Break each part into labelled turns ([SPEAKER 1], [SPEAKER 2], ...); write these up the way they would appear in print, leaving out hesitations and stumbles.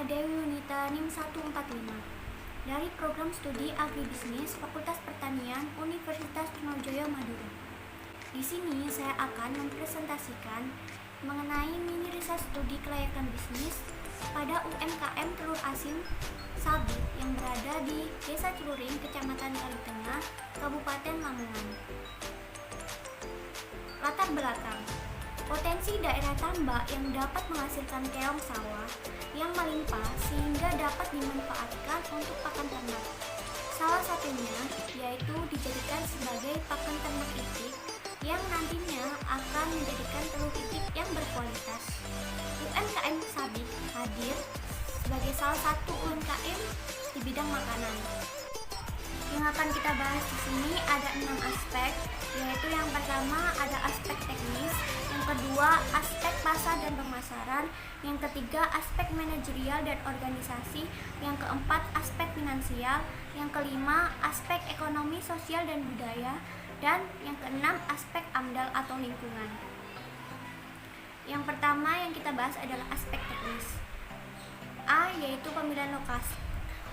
[SPEAKER 1] Dewi Yunita NIM 145 dari Program Studi Agribisnis Fakultas Pertanian Universitas Trunojoyo Madura. Di sini saya akan mempresentasikan mengenai mini riset studi kelayakan bisnis pada UMKM telur asin Sabit yang berada di Desa Celuring, Kecamatan Kalitengah, Kabupaten Lamongan. Latar belakang: potensi daerah tambak yang dapat menghasilkan keong sawah yang melimpah sehingga dapat dimanfaatkan untuk pakan ternak. Salah satunya yaitu dijadikan sebagai pakan ternak itik yang nantinya akan menjadikan telur itik yang berkualitas. UMKM Sabit hadir sebagai salah satu UMKM di bidang makanan. Yang akan kita bahas di sini ada 6 aspek, yaitu yang pertama ada aspek teknis, yang kedua aspek pasar dan pemasaran, yang ketiga aspek manajerial dan organisasi, yang keempat aspek finansial, yang kelima aspek ekonomi, sosial dan budaya, dan yang keenam aspek AMDAL atau lingkungan. Yang pertama yang kita bahas adalah aspek teknis. A, yaitu pemilihan lokasi.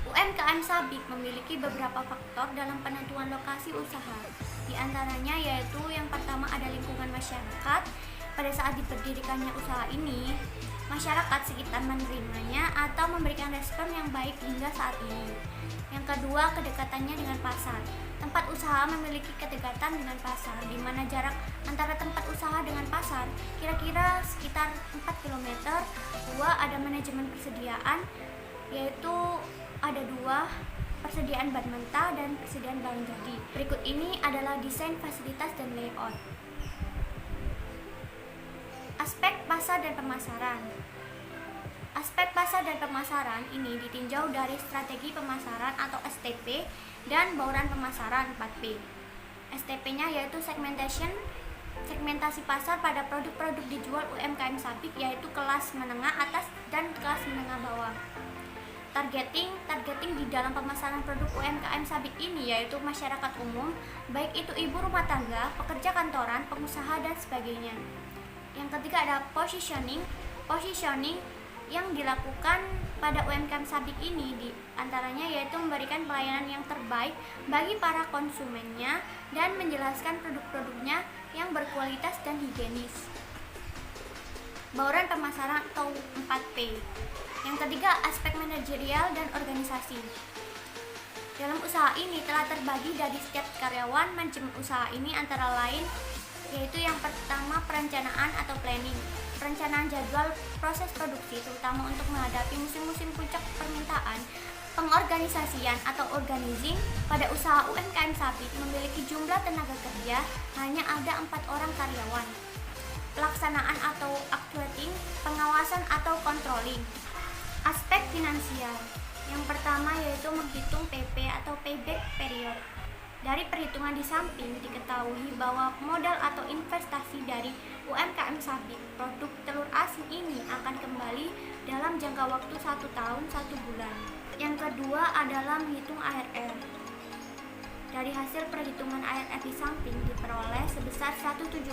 [SPEAKER 1] UMKM Sabit memiliki beberapa faktor dalam penentuan lokasi usaha. Di antaranya yaitu yang pertama ada lingkungan masyarakat. Pada saat diperdirikannya usaha ini, masyarakat sekitar menerimanya atau memberikan respon yang baik hingga saat ini. Yang kedua, kedekatannya dengan pasar. Tempat usaha memiliki kedekatan dengan pasar, di mana jarak antara tempat usaha dengan pasar kira-kira sekitar 4 km. Dua, ada manajemen persediaan, yaitu ada 2, persediaan bahan mentah dan persediaan barang jadi. Berikut ini adalah desain fasilitas dan layout. Aspek pasar dan pemasaran. Aspek pasar dan pemasaran ini ditinjau dari strategi pemasaran atau STP dan bauran pemasaran 4P. STP-nya yaitu segmentasi pasar pada produk-produk dijual UMKM Sabit, yaitu kelas menengah atas dan kelas menengah bawah. Targeting di dalam pemasaran produk UMKM Sabit ini yaitu masyarakat umum, baik itu ibu rumah tangga, pekerja kantoran, pengusaha dan sebagainya. Yang ketiga ada positioning yang dilakukan pada UMKM Sabit ini di antaranya yaitu memberikan pelayanan yang terbaik bagi para konsumennya dan menjelaskan produk-produknya yang berkualitas dan higienis. Bauran pemasaran atau 4P. Yang ketiga, aspek manajerial dan organisasi. Dalam usaha ini telah terbagi dari setiap karyawan manajemen usaha ini antara lain yaitu yang pertama perencanaan atau planning. Perencanaan jadwal proses produksi terutama untuk menghadapi musim-musim puncak permintaan. Pengorganisasian atau organizing. Pada usaha UMKM Sabit memiliki jumlah tenaga kerja hanya ada 4 orang karyawan. Pelaksanaan atau actuating, pengawasan atau controlling. Aspek finansial. Yang pertama yaitu menghitung PP atau payback period. Dari perhitungan di samping diketahui bahwa modal atau investasi dari UMKM Sabit produk telur asin ini akan kembali dalam jangka waktu 1 tahun 1 bulan. Yang kedua adalah menghitung ARR. Dari hasil perhitungan ARR di samping diperoleh sebesar 171%,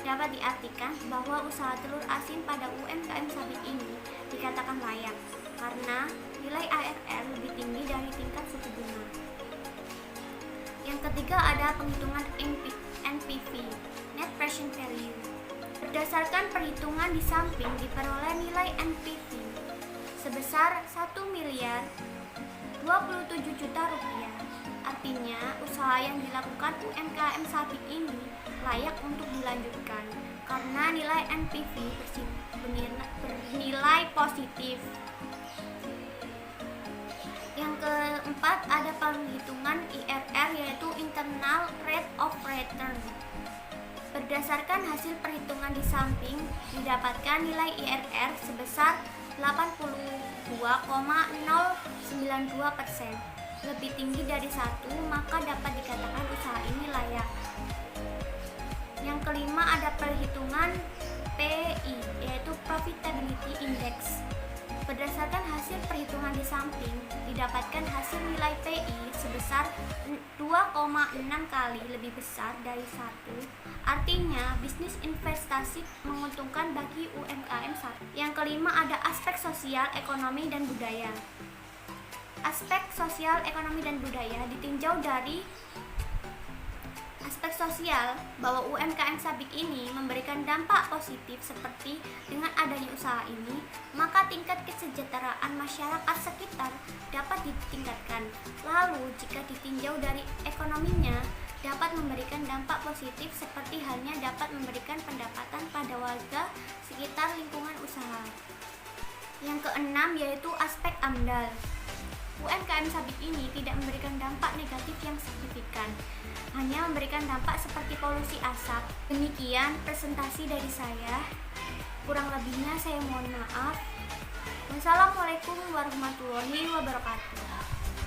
[SPEAKER 1] dapat diartikan bahwa usaha telur asin pada UMKM Sabit ini dikatakan layak karena nilai ARR lebih tinggi dari tingkat suku bunga. Yang ketiga ada penghitungan NPV, Net Present Value. Berdasarkan perhitungan di samping diperoleh nilai NPV sebesar 1.027 juta rupiah. Artinya, usaha yang dilakukan UMKM Sabit ini layak untuk dilanjutkan karena nilai NPV bernilai positif. Yang keempat ada penghitungan IRR yaitu Internal Rate of Return. Berdasarkan hasil perhitungan di samping didapatkan nilai IRR sebesar 82,092%. Lebih tinggi dari 1, maka dapat dikatakan usaha ini layak. Yang kelima ada perhitungan PI yaitu Profitability Index. Berdasarkan hasil perhitungan di di samping didapatkan hasil nilai PI sebesar 2,6 kali lebih besar dari 1, artinya bisnis investasi menguntungkan bagi UMKM 1. Yang kelima ada aspek sosial, ekonomi, dan budaya. Aspek sosial, ekonomi, dan budaya ditinjau dari aspek sosial bahwa UMKM Sabik ini memberikan dampak positif seperti dengan adanya usaha ini, maka tingkat kesejahteraan masyarakat sekitar dapat ditingkatkan. Lalu jika ditinjau dari ekonominya, dapat memberikan dampak positif seperti halnya dapat memberikan pendapatan pada warga sekitar lingkungan usaha. Yang keenam yaitu aspek AMDAL. UMKM Sabik ini tidak memberikan dampak negatif yang signifikan, hanya memberikan dampak seperti polusi asap. Demikian presentasi dari saya. Kurang lebihnya saya mohon maaf. Wassalamualaikum warahmatullahi wabarakatuh.